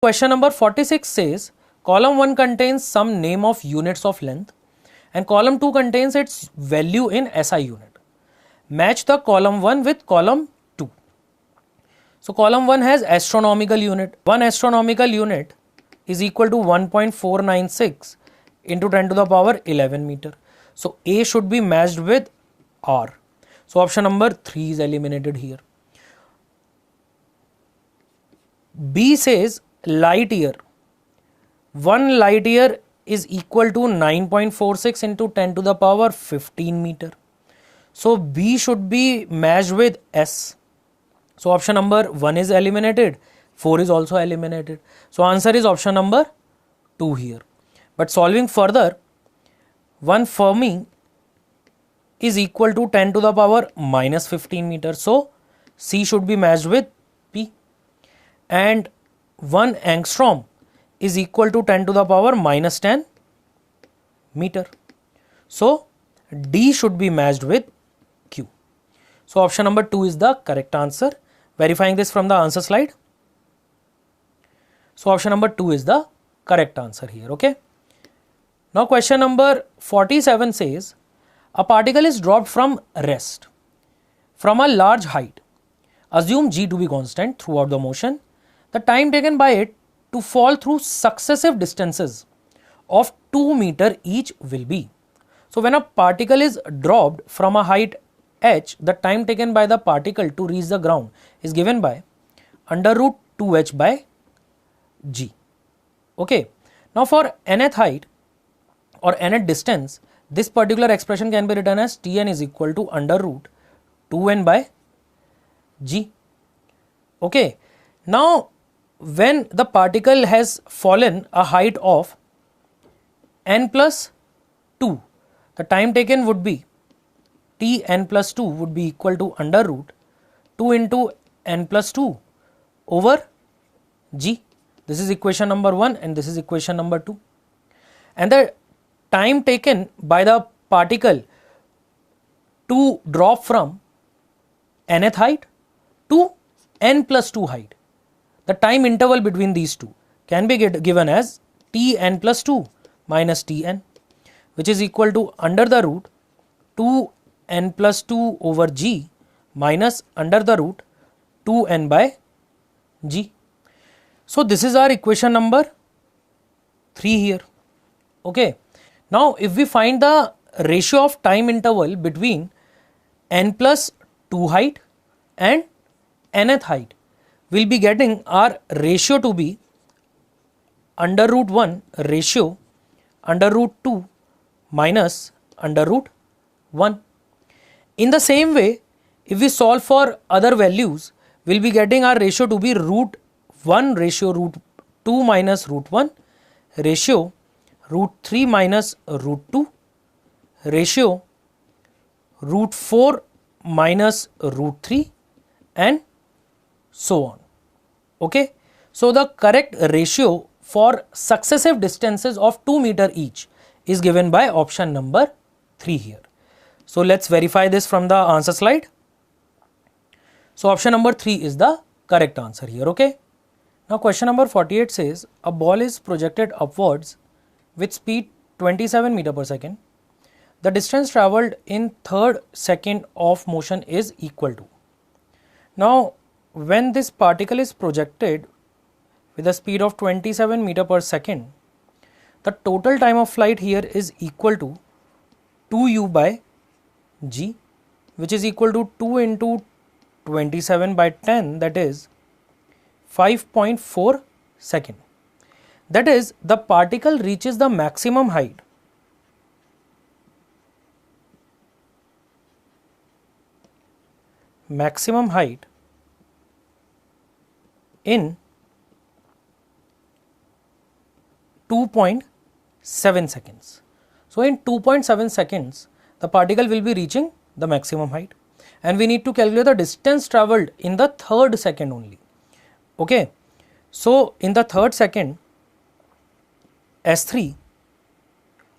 Question number 46 says column 1 contains some name of units of length and column 2 contains its value in SI unit. Match the column 1 with column 2. So column 1 has astronomical unit. 1 astronomical unit is equal to 1.496 into 10 to the power 11 meter. So A should be matched with R. So option number 3 is eliminated here. B says light year. 1 light year is equal to 9.46 into 10 to the power 15 meter. So B should be matched with S. So option number 1 is eliminated. 4 is also eliminated. So answer is option number 2 here. But solving further, 1 Fermi is equal to 10 to the power minus 15 meter. So C should be matched with P. And 1 angstrom is equal to 10 to the power minus 10 meter. So D should be matched with Q. So option number 2 is the correct answer. Verifying this from the answer slide. So option number 2 is the correct answer here. Okay. Now question number 47 says a particle is dropped from rest from a large height. Assume g to be constant throughout the motion. The time taken by it to fall through successive distances of 2 meter each will be. So when a particle is dropped from a height h, the time taken by the particle to reach the ground is given by under root 2h by g. Okay. Now for nth height or nth distance, this particular expression can be written as Tn is equal to under root 2n by g. Okay. Now when the particle has fallen a height of n plus 2, the time taken would be Tn plus 2 would be equal to under root 2 into n plus 2 over g. This is equation number 1 and this is equation number 2. And the time taken by the particle to drop from nth height to n plus 2 height, the time interval between these two can be given as Tn plus 2 minus Tn, which is equal to under the root 2n plus 2 over g minus under the root 2n by g. So this is our equation number 3 here. Okay. Now if we find the ratio of time interval between n plus 2 height and nth height, we'll be getting our ratio to be under root 1 ratio under root 2 minus under root 1. In the same way, if we solve for other values, we'll be getting our ratio to be root 1 ratio root 2 minus root 1 ratio root 3 minus root 2 ratio root 4 minus root 3 and so on. Okay. So the correct ratio for successive distances of 2 meter each is given by option number 3 here. So let's verify this from the answer slide. So option number 3 is the correct answer here. Okay. Now question number 48 says a ball is projected upwards with speed 27 meter per second. The distance travelled in third second of motion is equal to. Now when this particle is projected with a speed of 27 meter per second, the total time of flight here is equal to 2u by g, which is equal to 2 into 27 by 10, that is 5.4 second. That is, the particle reaches the maximum height in 2.7 seconds. So in 2.7 seconds, the particle will be reaching the maximum height, and we need to calculate the distance travelled in the third second only. Okay. So in the third second, S3,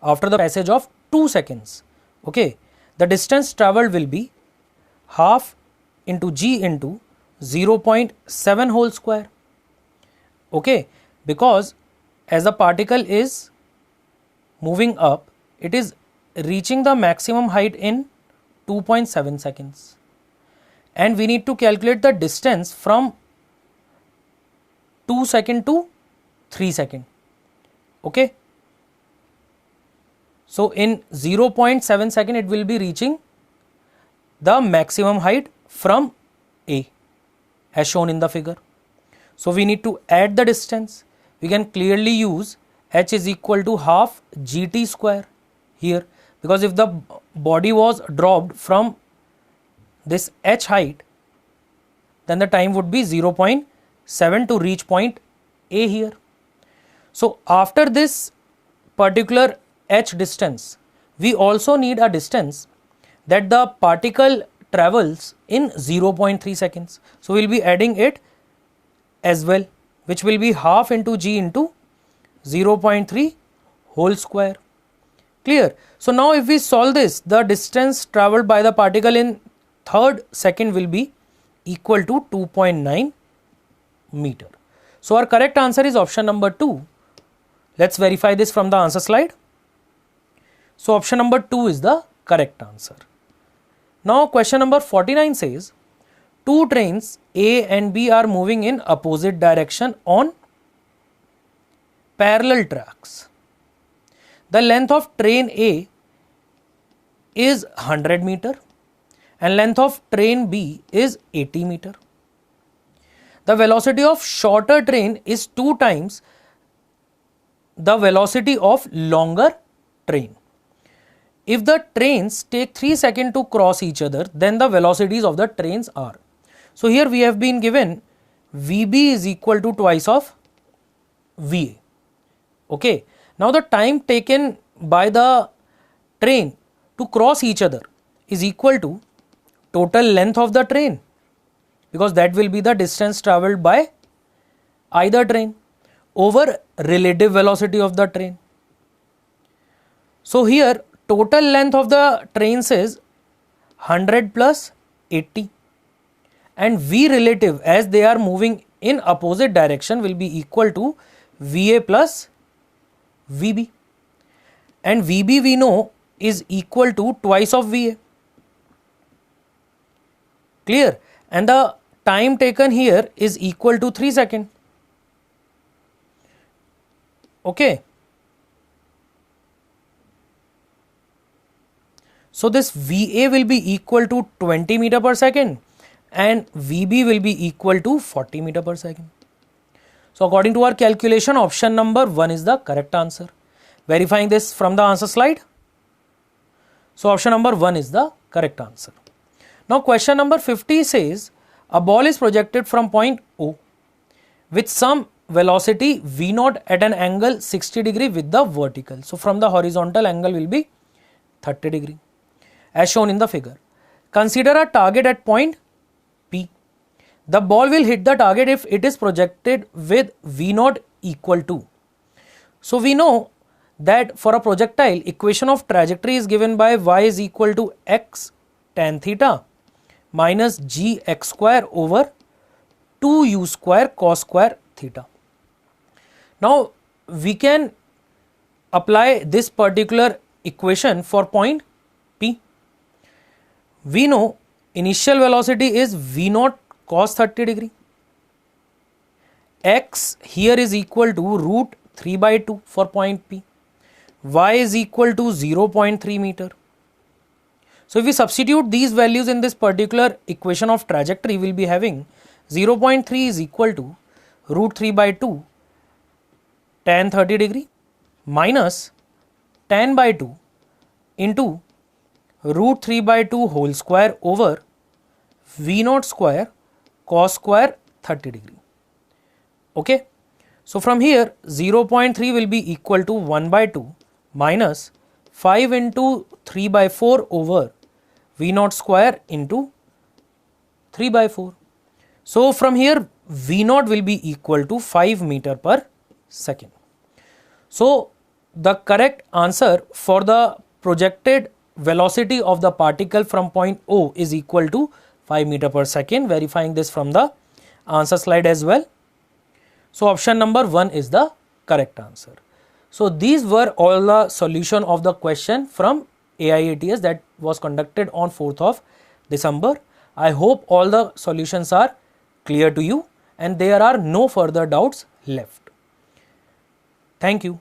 after the passage of 2 seconds, okay, the distance travelled will be half into g into 0.7 whole square. Okay. because as the particle is moving up, it is reaching the maximum height in 2.7 seconds, and we need to calculate the distance from 2 second to 3 second. Okay, so in 0.7 second it will be reaching the maximum height from A as shown in the figure. So we need to add the distance. We can clearly use h is equal to half gt square here, because if the body was dropped from this h height, then the time would be 0.7 to reach point A here. So after this particular h distance, we also need a distance that the particle travels in 0.3 seconds. So we will be adding it as well, which will be half into g into 0.3 whole square. Clear? So now if we solve this, the distance travelled by the particle in third second will be equal to 2.9 meter. So our correct answer is option number 2. Let's verify this from the answer slide. So option number 2 is the correct answer. Now question number 49 says, two trains A and B are moving in opposite direction on parallel tracks. The length of train A is 100 meter and length of train B is 80 meter. The velocity of shorter train is 2 times the velocity of longer train. If the trains take 3 seconds to cross each other, then the velocities of the trains are. So here we have been given VB is equal to twice of VA. Okay. Now the time taken by the train to cross each other is equal to total length of the train, because that will be the distance travelled by either train over relative velocity of the train. So here total length of the trains is 100 plus 80, and V relative, as they are moving in opposite direction, will be equal to VA plus VB, and VB we know is equal to twice of VA. Clear? And the time taken here is equal to 3 seconds. Okay. So this VA will be equal to 20 meter per second and VB will be equal to 40 meter per second. So according to our calculation, option number 1 is the correct answer. Verifying this from the answer slide. So option number 1 is the correct answer. Now question number 50 says, a ball is projected from point O with some velocity V0 at an angle 60 degree with the vertical. So from the horizontal angle will be 30 degree as shown in the figure. Consider a target at point P. The ball will hit the target if it is projected with V0 equal to. So we know that for a projectile, equation of trajectory is given by y is equal to x tan theta minus g x square over 2u square cos square theta. Now we can apply this particular equation for point P. We know initial velocity is V0 cos 30 degree. X here is equal to root 3 by 2 for point P. Y is equal to 0.3 meter. So if we substitute these values in this particular equation of trajectory, we will be having 0.3 is equal to root 3 by 2 tan 30 degree minus tan by 2 into root 3 by 2 whole square over V0 square cos square 30 degree. Okay. So from here 0.3 will be equal to 1 by 2 minus 5 into 3 by 4 over V0 square into 3 by 4. So from here V0 will be equal to 5 meter per second. So the correct answer for the projected velocity of the particle from point O is equal to 5 meter per second. Verifying this from the answer slide as well. So option number 1 is the correct answer. So these were all the solution of the question from AIATS that was conducted on 4th of December. I hope all the solutions are clear to you and there are no further doubts left. Thank you.